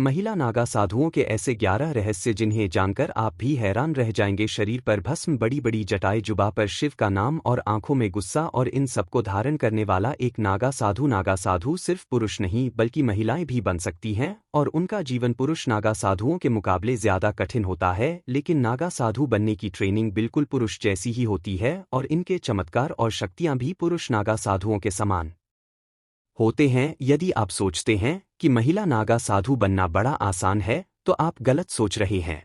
महिला नागा साधुओं के ऐसे 11 रहस्य जिन्हें जानकर आप भी हैरान रह जाएंगे। शरीर पर भस्म, बड़ी बड़ी जटाएं, जुबां पर शिव का नाम और आंखों में गुस्सा, और इन सबको धारण करने वाला एक नागा साधु। नागा साधु सिर्फ पुरुष नहीं बल्कि महिलाएं भी बन सकती हैं, और उनका जीवन पुरुष नागा साधुओं के मुकाबले ज्यादा कठिन होता है। लेकिन नागा साधु बनने की ट्रेनिंग बिल्कुल पुरुष जैसी ही होती है, और इनके चमत्कार और शक्तियां भी पुरुष नागा साधुओं के समान होते हैं। यदि आप सोचते हैं कि महिला नागा साधु बनना बड़ा आसान है, तो आप गलत सोच रहे हैं।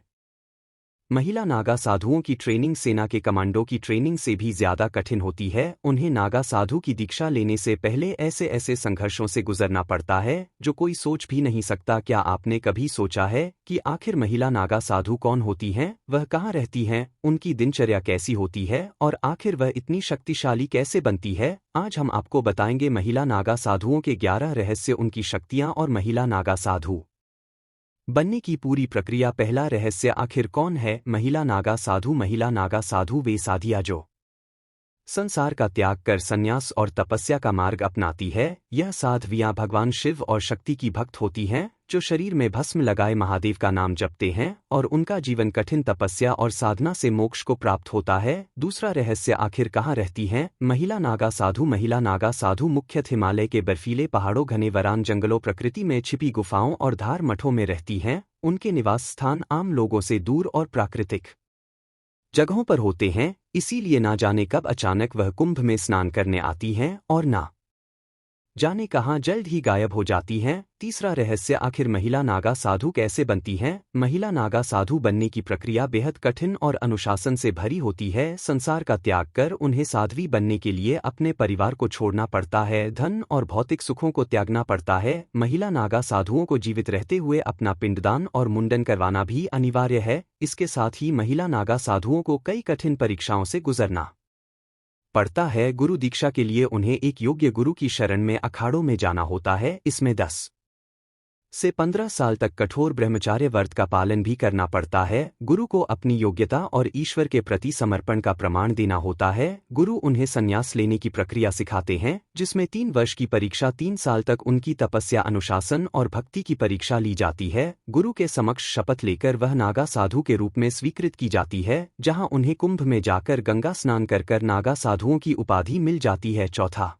महिला नागा साधुओं की ट्रेनिंग सेना के कमांडो की ट्रेनिंग से भी ज्यादा कठिन होती है। उन्हें नागा साधु की दीक्षा लेने से पहले ऐसे ऐसे संघर्षों से गुजरना पड़ता है जो कोई सोच भी नहीं सकता। क्या आपने कभी सोचा है कि आखिर महिला नागा साधु कौन होती हैं, वह कहाँ रहती हैं, उनकी दिनचर्या कैसी होती है, और आखिर वह इतनी शक्तिशाली कैसे बनती है? आज हम आपको बताएंगे महिला नागा साधुओं के 11 रहस्य, उनकी शक्तियाँ और महिला नागा साधु बनने की पूरी प्रक्रिया। पहला रहस्य, आखिर कौन है महिला नागा साधु? महिला नागा साधु वे साधिया जो संसार का त्याग कर संन्यास और तपस्या का मार्ग अपनाती है। यह साध्वियां भगवान शिव और शक्ति की भक्त होती हैं, जो शरीर में भस्म लगाए महादेव का नाम जपते हैं, और उनका जीवन कठिन तपस्या और साधना से मोक्ष को प्राप्त होता है। दूसरा रहस्य, आखिर कहाँ रहती हैं महिला नागा साधु? महिला नागा साधु मुख्यतः हिमालय के बर्फीले पहाड़ों, घने वीरान जंगलों, प्रकृति में छिपी गुफाओं और धार मठों में रहती हैं। उनके निवास स्थान आम लोगों से दूर और प्राकृतिक जगहों पर होते हैं, इसीलिए ना जाने कब अचानक वह कुंभ में स्नान करने आती हैं और ना जाने कहाँ जल्द ही गायब हो जाती हैं। तीसरा रहस्य, आखिर महिला नागा साधु कैसे बनती हैं? महिला नागा साधु बनने की प्रक्रिया बेहद कठिन और अनुशासन से भरी होती है। संसार का त्याग कर उन्हें साध्वी बनने के लिए अपने परिवार को छोड़ना पड़ता है, धन और भौतिक सुखों को त्यागना पड़ता है। महिला नागा साधुओं को जीवित रहते हुए अपना पिंडदान और मुंडन करवाना भी अनिवार्य है। इसके साथ ही महिला नागा साधुओं को कई कठिन परीक्षाओं से गुजरना पड़ता है। गुरु दीक्षा के लिए उन्हें एक योग्य गुरु की शरण में अखाड़ों में जाना होता है। इसमें 10 से 15 साल तक कठोर ब्रह्मचार्य व्रत का पालन भी करना पड़ता है। गुरु को अपनी योग्यता और ईश्वर के प्रति समर्पण का प्रमाण देना होता है। गुरु उन्हें संन्यास लेने की प्रक्रिया सिखाते हैं, जिसमें 3 वर्ष की परीक्षा, 3 साल तक उनकी तपस्या, अनुशासन और भक्ति की परीक्षा ली जाती है। गुरु के समक्ष शपथ लेकर वह नागा साधु के रूप में स्वीकृत की जाती है, जहां उन्हें कुंभ में जाकर गंगा स्नान कर नागा साधुओं की उपाधि मिल जाती है। चौथा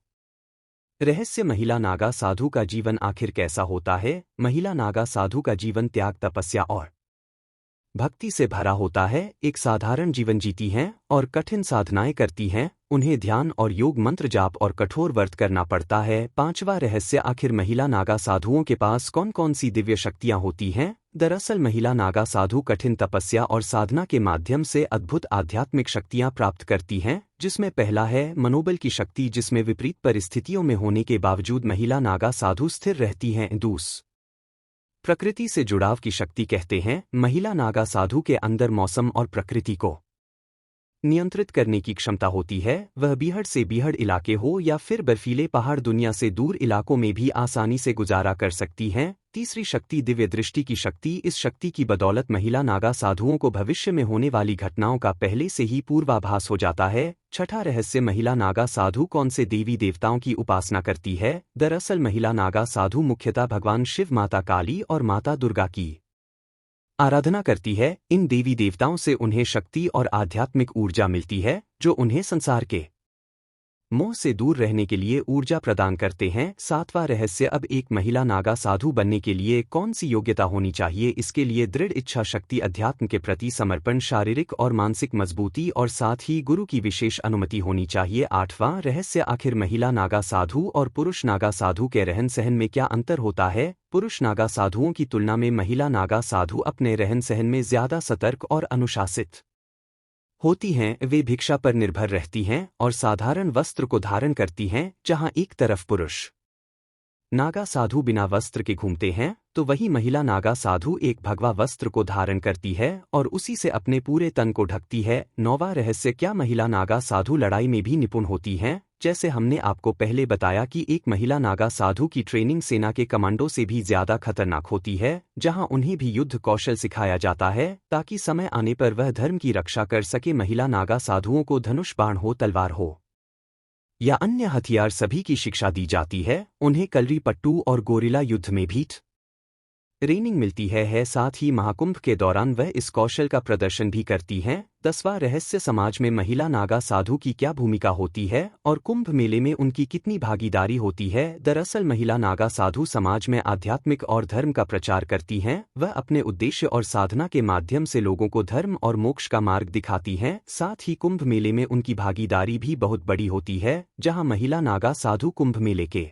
रहस्य, महिला नागा साधु का जीवन आखिर कैसा होता है? महिला नागा साधु का जीवन त्याग, तपस्या और भक्ति से भरा होता है। एक साधारण जीवन जीती हैं और कठिन साधनाएं करती हैं। उन्हें ध्यान और योग, मंत्र जाप और कठोर व्रत करना पड़ता है। पांचवा रहस्य, आखिर महिला नागा साधुओं के पास कौन कौन सी दिव्य शक्तियां होती हैं? दरअसल महिला नागा साधु कठिन तपस्या और साधना के माध्यम से अद्भुत आध्यात्मिक शक्तियां प्राप्त करती हैं, जिसमें पहला है मनोबल की शक्ति, जिसमें विपरीत परिस्थितियों में होने के बावजूद महिला नागा साधु स्थिर रहती हैं। प्रकृति से जुड़ाव की शक्ति कहते हैं। महिला नागा साधु के अंदर मौसम और प्रकृति को नियंत्रित करने की क्षमता होती है। वह बीहड़ से बीहड़ इलाके हो या फिर बर्फीले पहाड़, दुनिया से दूर इलाकों में भी आसानी से गुजारा कर सकती हैं। तीसरी शक्ति, दिव्य दृष्टि की शक्ति। इस शक्ति की बदौलत महिला नागा साधुओं को भविष्य में होने वाली घटनाओं का पहले से ही पूर्वाभास हो जाता है। छठा रहस्य, महिला नागा साधु कौन से देवी देवताओं की उपासना करती है? दरअसल महिला नागा साधु मुख्यतः भगवान शिव, माता काली और माता दुर्गा की आराधना करती है। इन देवी देवताओं से उन्हें शक्ति और आध्यात्मिक ऊर्जा मिलती है, जो उन्हें संसार के मोह से दूर रहने के लिए ऊर्जा प्रदान करते हैं। सातवां रहस्य, अब एक महिला नागा साधु बनने के लिए कौन सी योग्यता होनी चाहिए? इसके लिए दृढ़ इच्छा शक्ति, अध्यात्म के प्रति समर्पण, शारीरिक और मानसिक मजबूती और साथ ही गुरु की विशेष अनुमति होनी चाहिए। आठवां रहस्य, आखिर महिला नागा साधु और पुरुष नागा साधु के रहन सहन में क्या अंतर होता है? पुरुष नागा साधुओं की तुलना में महिला नागा साधु अपने रहन सहन में ज्यादा सतर्क और अनुशासित होती हैं। वे भिक्षा पर निर्भर रहती हैं और साधारण वस्त्र को धारण करती हैं। जहां एक तरफ पुरुष नागा साधु बिना वस्त्र के घूमते हैं, तो वही महिला नागा साधु एक भगवा वस्त्र को धारण करती है और उसी से अपने पूरे तन को ढकती है। नौवां रहस्य, क्या महिला नागा साधु लड़ाई में भी निपुण होती हैं? जैसे हमने आपको पहले बताया कि एक महिला नागा साधु की ट्रेनिंग सेना के कमांडो से भी ज्यादा खतरनाक होती है, जहां उन्हें भी युद्ध कौशल सिखाया जाता है ताकि समय आने पर वह धर्म की रक्षा कर सके। महिला नागा साधुओं को धनुष बाण हो, तलवार हो या अन्य हथियार, सभी की शिक्षा दी जाती है। उन्हें कलरी पट्टू और गोरिला युद्ध में भी ट्रेनिंग मिलती है। साथ ही महाकुंभ के दौरान वह इस कौशल का प्रदर्शन भी करती हैं। 10वां रहस्य, समाज में महिला नागा साधु की क्या भूमिका होती है और कुंभ मेले में उनकी कितनी भागीदारी होती है। दरअसल महिला नागा साधु समाज में आध्यात्मिक और धर्म का प्रचार करती हैं। वह अपने उद्देश्य और साधना के माध्यम से लोगों को धर्म और मोक्ष का मार्ग दिखाती हैं। साथ ही कुंभ मेले में उनकी भागीदारी भी बहुत बड़ी होती है, जहां महिला नागा साधु कुंभ मेले के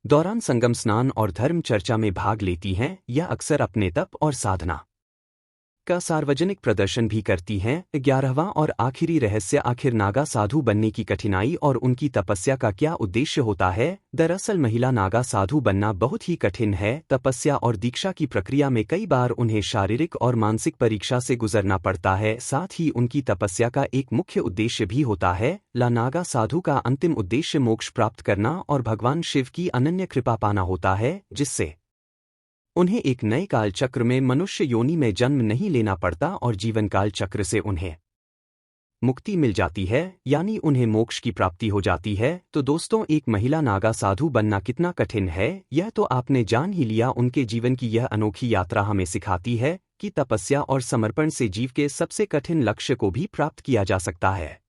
दौरान संगम स्नान और धर्म चर्चा में भाग लेती हैं या अक्सर अपने तप और साधना का सार्वजनिक प्रदर्शन भी करती हैं। 11वां और आखिरी रहस्य, आखिर नागा साधु बनने की कठिनाई और उनकी तपस्या का क्या उद्देश्य होता है। दरअसल महिला नागा साधु बनना बहुत ही कठिन है। तपस्या और दीक्षा की प्रक्रिया में कई बार उन्हें शारीरिक और मानसिक परीक्षा से गुजरना पड़ता है। साथ ही उनकी तपस्या का एक मुख्य उद्देश्य भी होता है। नागा साधु का अंतिम उद्देश्य मोक्ष प्राप्त करना और भगवान शिव की अनन्य कृपा पाना होता है, जिससे उन्हें एक नए काल चक्र में मनुष्य योनि में जन्म नहीं लेना पड़ता और जीवन काल चक्र से उन्हें मुक्ति मिल जाती है, यानी उन्हें मोक्ष की प्राप्ति हो जाती है। तो दोस्तों, एक महिला नागा साधु बनना कितना कठिन है, यह तो आपने जान ही लिया। उनके जीवन की यह अनोखी यात्रा हमें सिखाती है कि तपस्या और समर्पण से जीव के सबसे कठिन लक्ष्य को भी प्राप्त किया जा सकता है।